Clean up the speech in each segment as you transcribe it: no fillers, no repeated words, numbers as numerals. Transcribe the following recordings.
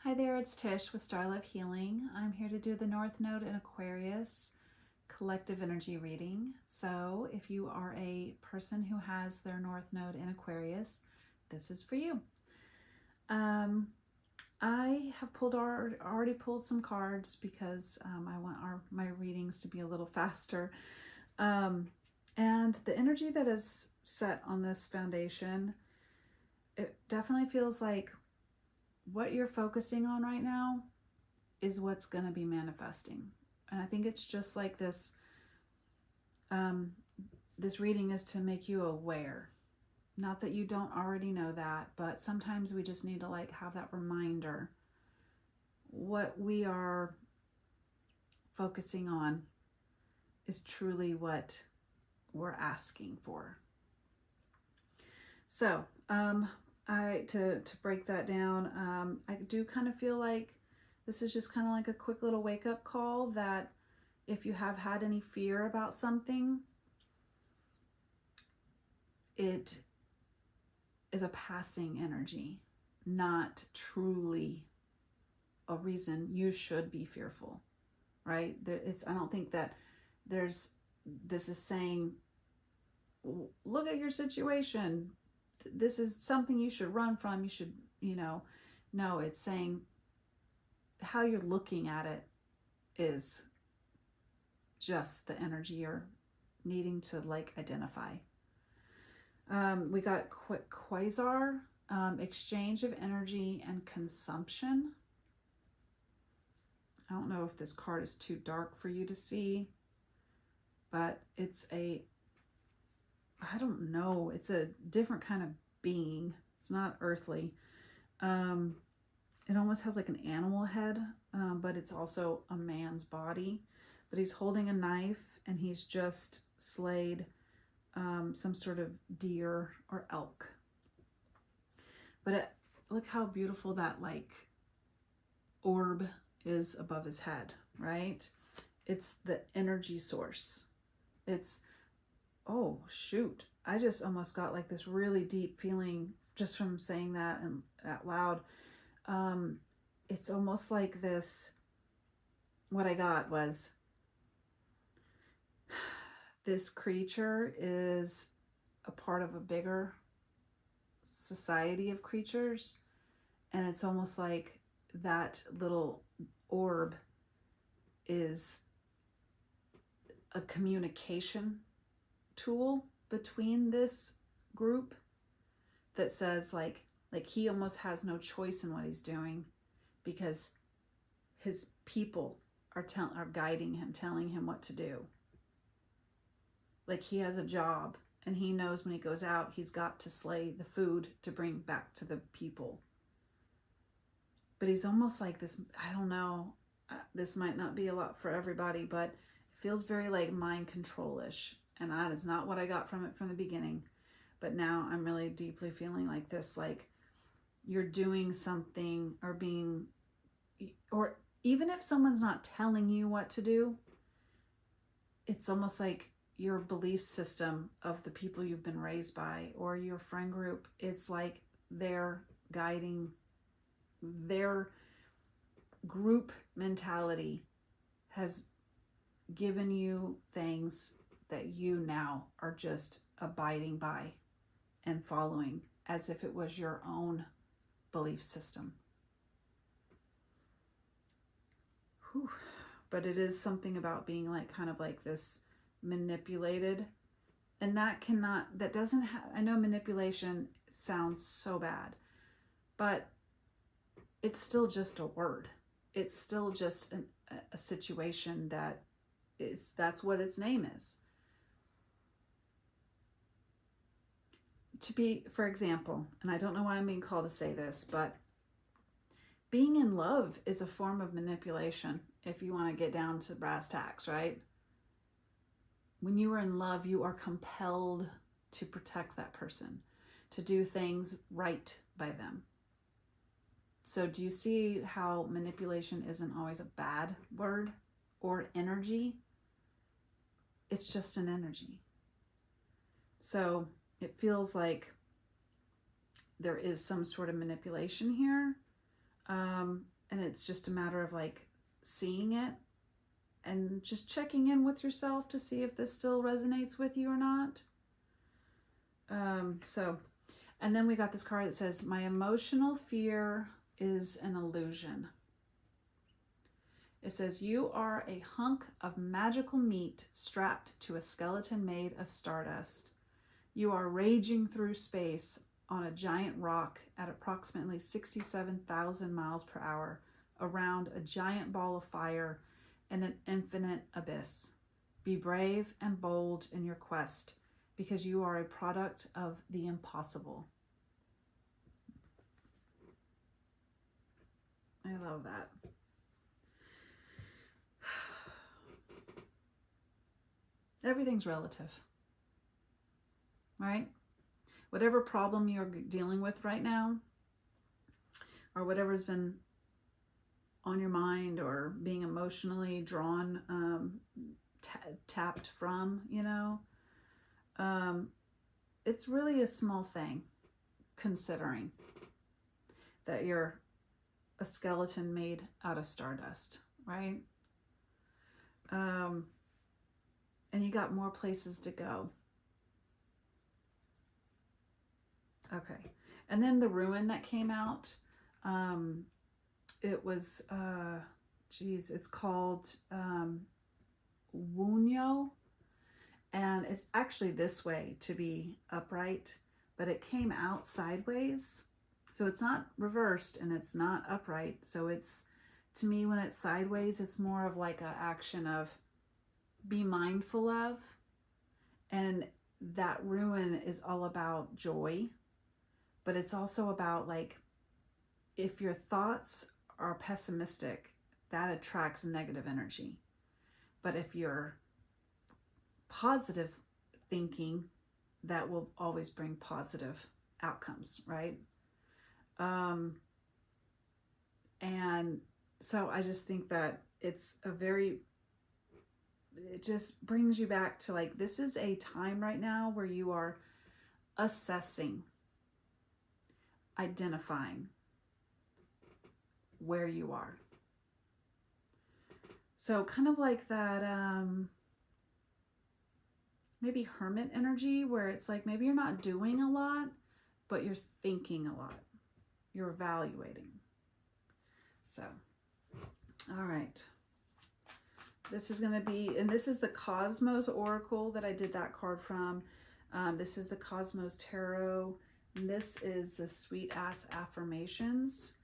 Hi there, it's Tish with Starlove Healing. I'm here to do the North Node in Aquarius collective energy reading. So if you are a person who has their North Node in Aquarius, this is for you. I have already pulled some cards because I want my readings to be a little faster. And the energy that is set on this foundation, it definitely feels like what you're focusing on right now is what's going to be manifesting. And I think it's just like this, this reading is to make you aware. Not that you don't already know that, but sometimes we just need to like have that reminder. What we are focusing on is truly what we're asking for. So, to break that down, I do kind of feel like this is just kind of like a quick little wake-up call that if you have had any fear about something, it is a passing energy, not truly a reason you should be fearful, right? I don't think that this is saying, look at your situation, this is something you should run from, you should, no, it's saying how you're looking at it is just the energy you're needing to like identify. We got quasar, exchange of energy and consumption. I don't know if this card is too dark for you to see, but it's I don't know, it's a different kind of being. It's not earthly. It almost has like an animal head, but it's also a man's body. But he's holding a knife and he's just slayed some sort of deer or elk. But look how beautiful that like orb is above his head, right? It's the energy source. It's, oh shoot, I just almost got like this really deep feeling just from saying that and out loud. It's almost like this, what I got was, this creature is a part of a bigger society of creatures, and it's almost like that little orb is a communication tool between this group that says like he almost has no choice in what he's doing because his people are guiding him, telling him what to do. Like he has a job and he knows when he goes out, he's got to slay the food to bring back to the people. But he's almost like this, I don't know, this might not be a lot for everybody, but it feels very like mind control-ish. And that is not what I got from it from the beginning. But now I'm really deeply feeling like this, like you're doing something or even if someone's not telling you what to do, it's almost like your belief system of the people you've been raised by or your friend group, it's like they're guiding, their group mentality has given you things that you now are just abiding by and following as if it was your own belief system. Whew. But it is something about being like kind of like this manipulated, and that doesn't have, I know manipulation sounds so bad, but it's still just a word. It's still just a situation that's what its name is. To be, for example, and I don't know why I'm being called to say this, but being in love is a form of manipulation if you want to get down to brass tacks, right? When you are in love, you are compelled to protect that person, to do things right by them. So do you see how manipulation isn't always a bad word or energy? It's just an energy. So it feels like there is some sort of manipulation here. And it's just a matter of like seeing it and just checking in with yourself to see if this still resonates with you or not. And then we got this card that says, my emotional fear is an illusion. It says, you are a hunk of magical meat strapped to a skeleton made of stardust. You are raging through space on a giant rock at approximately 67,000 miles per hour around a giant ball of fire in an infinite abyss. Be brave and bold in your quest, because you are a product of the impossible. I love that. Everything's relative, right? Whatever problem you're dealing with right now, or whatever's been on your mind or being emotionally drawn, tapped from, it's really a small thing, considering that you're a skeleton made out of stardust, right? And you got more places to go. Okay. And then the ruin that came out, it was, it's called Wunyo. And it's actually this way to be upright, but it came out sideways. So it's not reversed and it's not upright. So it's, to me, when it's sideways, it's more of like an action of be mindful of. And that ruin is all about joy, but it's also about like, if your thoughts are pessimistic, that attracts negative energy. But if you're positive thinking, that will always bring positive outcomes, right? And so I just think that it's it just brings you back to like, this is a time right now where you are assessing, identifying where you are. So kind of like that, maybe hermit energy, where it's like, maybe you're not doing a lot, but you're thinking a lot. You're evaluating. So, all right. This is going to be, and this is the Cosmos Oracle that I did that card from. This is the Cosmos Tarot. And this is the Sweet Ass Affirmations.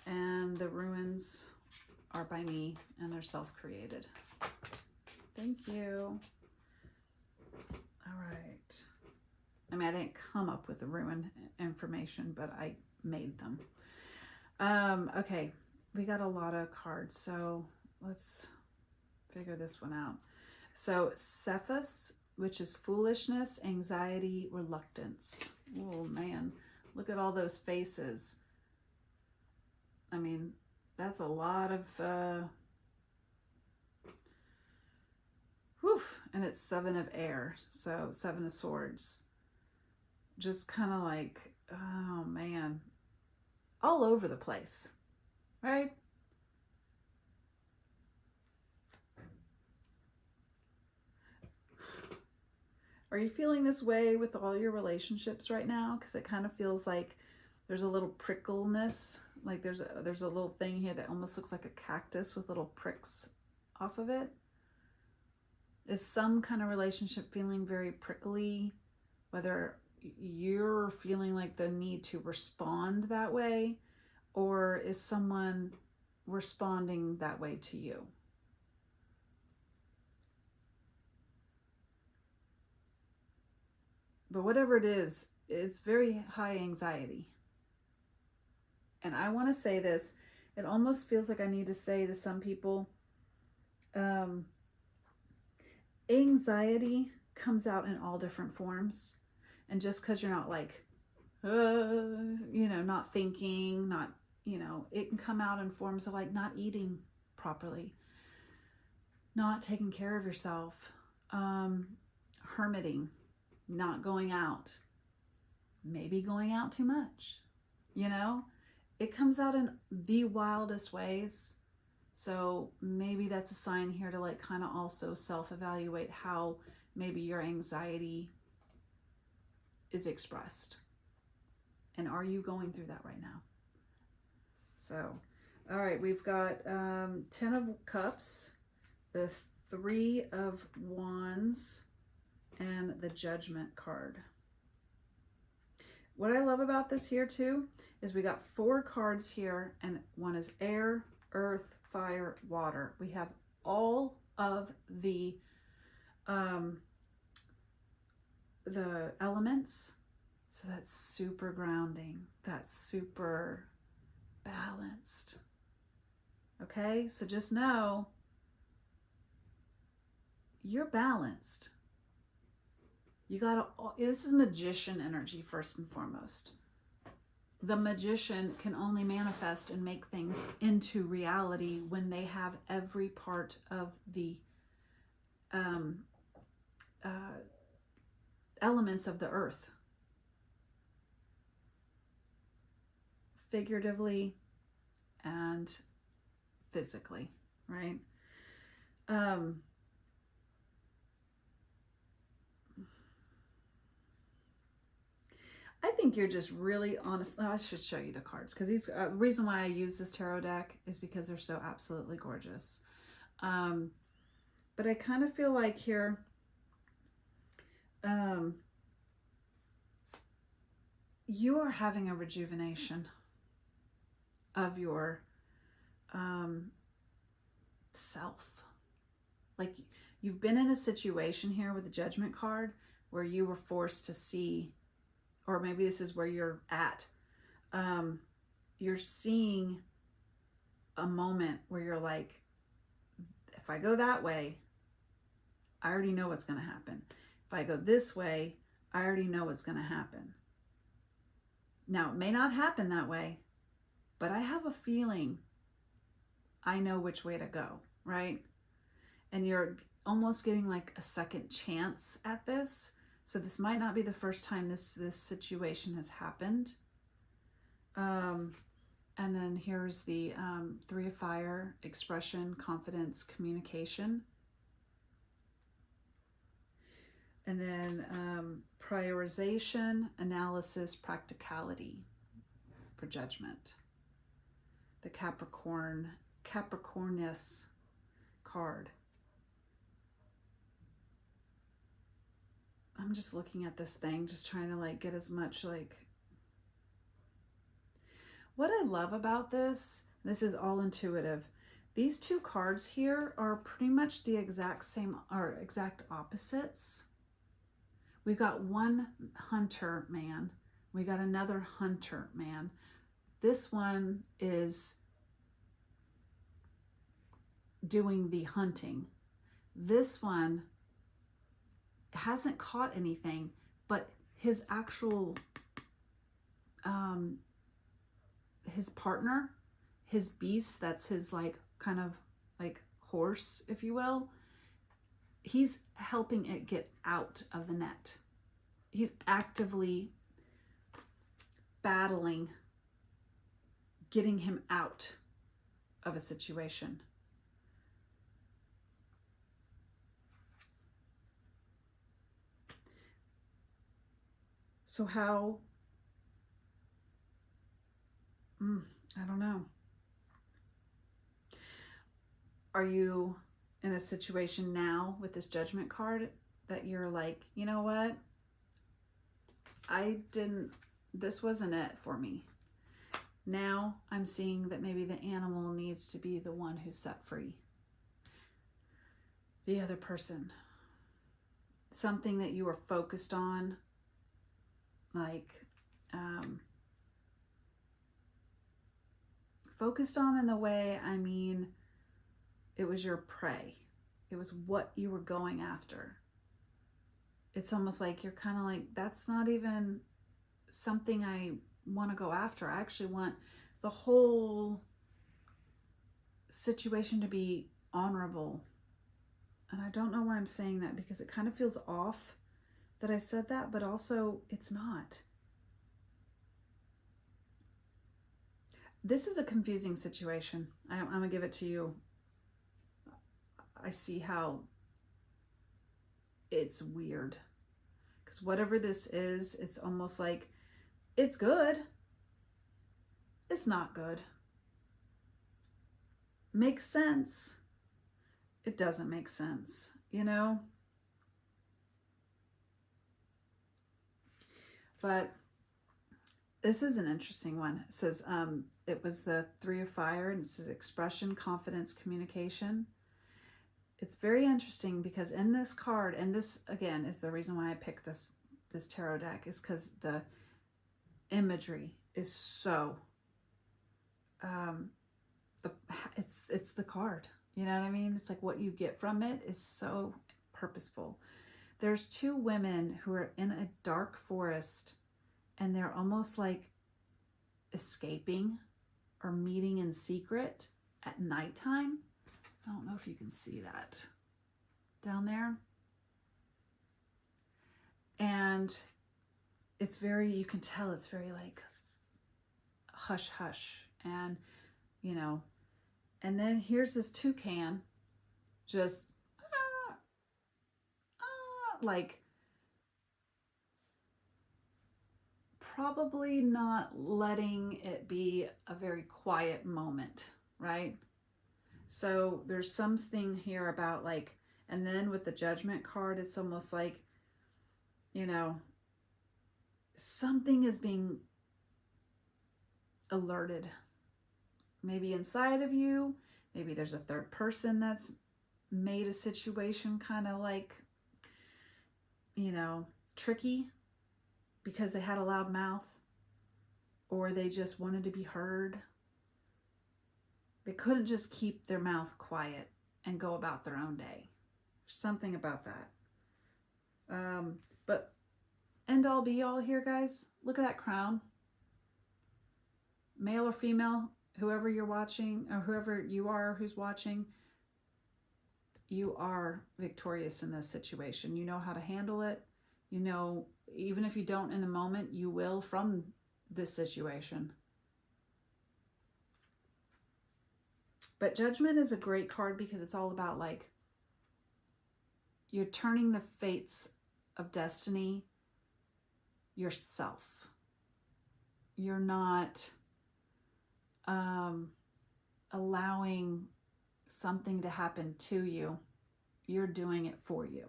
And the ruins are by me, and they're self-created. Thank you. All right. I mean, I didn't come up with the ruin information, but I made them. Okay. We got a lot of cards, so let's figure this one out. So Cephas, which is foolishness, anxiety, reluctance. Oh man, look at all those faces. I mean, that's a lot of and it's 7 of air, so 7 of swords. Just kind of like, oh man, all over the place, right? Are you feeling this way with all your relationships right now? Because it kind of feels like there's a little prickleness. Like there's a little thing here that almost looks like a cactus with little pricks off of it. Is some kind of relationship feeling very prickly? Whether you're feeling like the need to respond that way, or is someone responding that way to you? But whatever it is, it's very high anxiety. And I want to say this, it almost feels like I need to say to some people, anxiety comes out in all different forms. And just because you're not like, not thinking, not, it can come out in forms of like not eating properly, not taking care of yourself, hermiting, not going out, maybe going out too much, it comes out in the wildest ways. So maybe that's a sign here to like kind of also self-evaluate how maybe your anxiety is expressed. And are you going through that right now? So, all right, we've got 10 of Cups, the 3 of Wands, and the Judgment card. What I love about this here too is we got 4 cards here, and one is air, earth, fire, water. We have all of the elements. So that's super grounding. That's super balanced. Okay, so just know you're balanced. You gotta, this is magician energy first and foremost. The magician can only manifest and make things into reality when they have every part of the elements of the earth. Figuratively and physically, right? I think you're just really honest. I should show you the cards because these. The reason why I use this tarot deck is because they're so absolutely gorgeous. But I kind of feel like here, you are having a rejuvenation of your self. Like you've been in a situation here with the Judgment card where you were forced to see, or maybe this is where you're at. You're seeing a moment where you're like, if I go that way, I already know what's going to happen. If I go this way, I already know what's going to happen. Now, it may not happen that way, but I have a feeling I know which way to go, right? And you're almost getting like a second chance at this. So this might not be the first time this situation has happened. And then here's the 3 of Fire, expression, confidence, communication. And then prioritization, analysis, practicality for Judgment. The Capricornus card. I'm just looking at this thing, just trying to like get as much like. What I love about this is all intuitive. These 2 cards here are pretty much the exact same, or exact opposites. We've got one hunter man. We got another hunter man. This one is doing the hunting. This one hasn't caught anything, but his actual, his partner, his beast, that's his like kind of like horse, if you will, he's helping it get out of the net. He's actively battling, getting him out of a situation. So how, I don't know. Are you in a situation now with this Judgment card that you're like, you know what? This wasn't it for me. Now I'm seeing that maybe the animal needs to be the one who's set free. The other person. Something that you were focused on, like, focused on in the way, I mean, it was your prey. It was what you were going after. It's almost like you're kind of like, that's not even something I want to go after. I actually want the whole situation to be honorable. And I don't know why I'm saying that, because it kind of feels off that I said that, but also it's not. this is a confusing situation. I'm going to give it to you. I see how it's weird. Because whatever this is, it's almost like it's good. It's not good. Makes sense. It doesn't make sense, you know? But this is an interesting one. It says, it was the 3 of Fire, and it says expression, confidence, communication. It's very interesting because in this card, and this again is the reason why I picked this tarot deck, is because the imagery is so, it's the card. You know what I mean? It's like what you get from it is so purposeful. There's 2 women who are in a dark forest, and they're almost like escaping or meeting in secret at nighttime. I don't know if you can see that down there. And it's very, you can tell it's very like hush hush. And, you know, and then here's this toucan just like probably not letting it be a very quiet moment, right? So there's something here about like, and then with the Judgment card, it's almost like, you know, something is being alerted. Maybe inside of you, maybe there's a third person that's made a situation kind of like, you know, tricky because they had a loud mouth, or they just wanted to be heard. They couldn't just keep their mouth quiet and go about their own day. There's something about that. But end all be all here, guys. Look at that crown. Male or female, whoever you're watching, or whoever you are who's watching, you are victorious in this situation. You know how to handle it. You know, even if you don't in the moment, you will from this situation. But Judgment is a great card because it's all about like, you're turning the fates of destiny yourself. You're not allowing something to happen to you. You're doing it for you.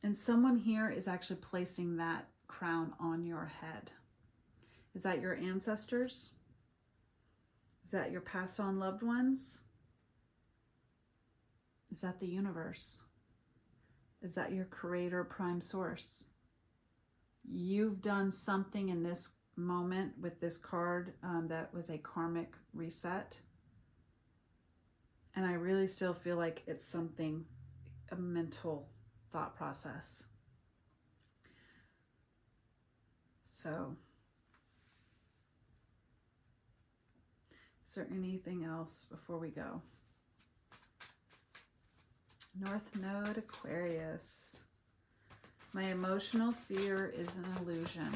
And someone here is actually placing that crown on your head. Is that your ancestors? Is that your passed on loved ones? Is that the universe? Is that your creator prime source? You've done something in this moment with this card that was a karmic reset. And I really still feel like it's something, a mental thought process. So, is there anything else before we go? North Node, Aquarius. My emotional fear is an illusion.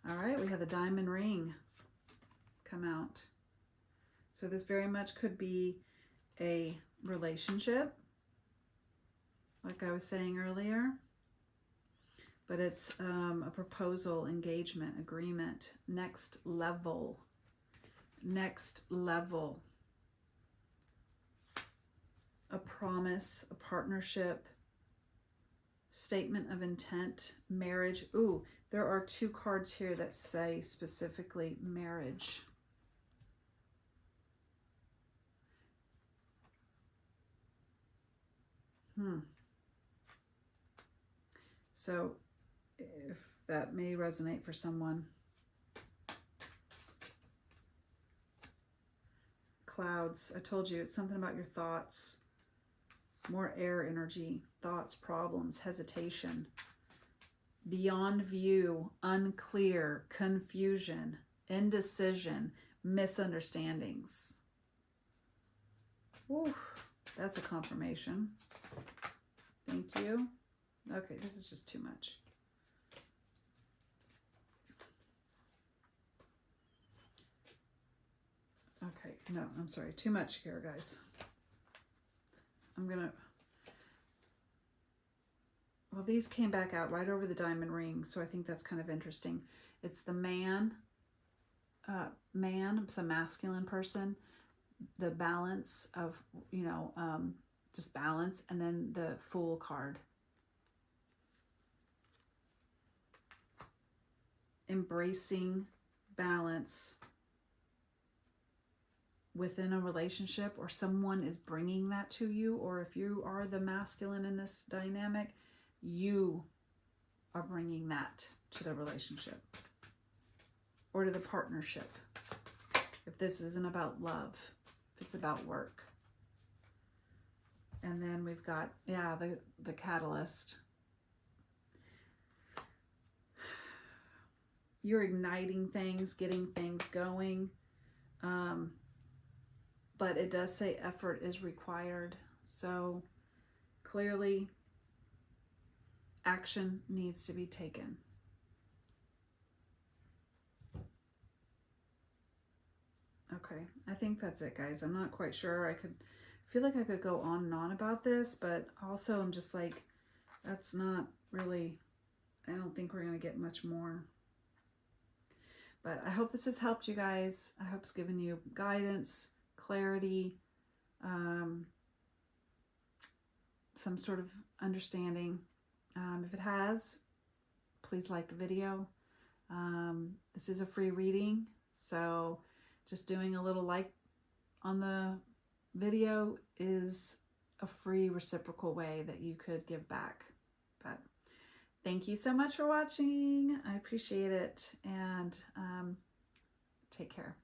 All right, we have the diamond ring come out. So this very much could be a relationship, like I was saying earlier. But it's a proposal, engagement, agreement, next level. Next level. A promise, a partnership, statement of intent, marriage. Ooh, there are 2 cards here that say specifically marriage. So if that may resonate for someone. Clouds, I told you, it's something about your thoughts. More air energy, thoughts, problems, hesitation, beyond view, unclear, confusion, indecision, misunderstandings. Whew, that's a confirmation. Thank you. Okay, this is just too much. no, I'm sorry, too much here, guys. Well, these came back out right over the diamond ring, so I think that's kind of interesting. It's the man, it's a masculine person, the balance of, just balance, and then the Fool card. Embracing balance within a relationship, or someone is bringing that to you, or if you are the masculine in this dynamic, you are bringing that to the relationship or to the partnership. If this isn't about love, if it's about work. And then we've got, the catalyst. You're igniting things, getting things going. But it does say effort is required. So clearly, action needs to be taken. Okay, I think that's it, guys. I'm not quite sure. I feel like I could go on and on about this, but also I'm just like, that's not really, I don't think we're going to get much more. But I hope this has helped you guys. I hope it's given you guidance, clarity, some sort of understanding. If it has, please like the video. This is a free reading, so just doing a little like on the video is a free reciprocal way that you could give back. But thank you so much for watching. I appreciate it, and take care.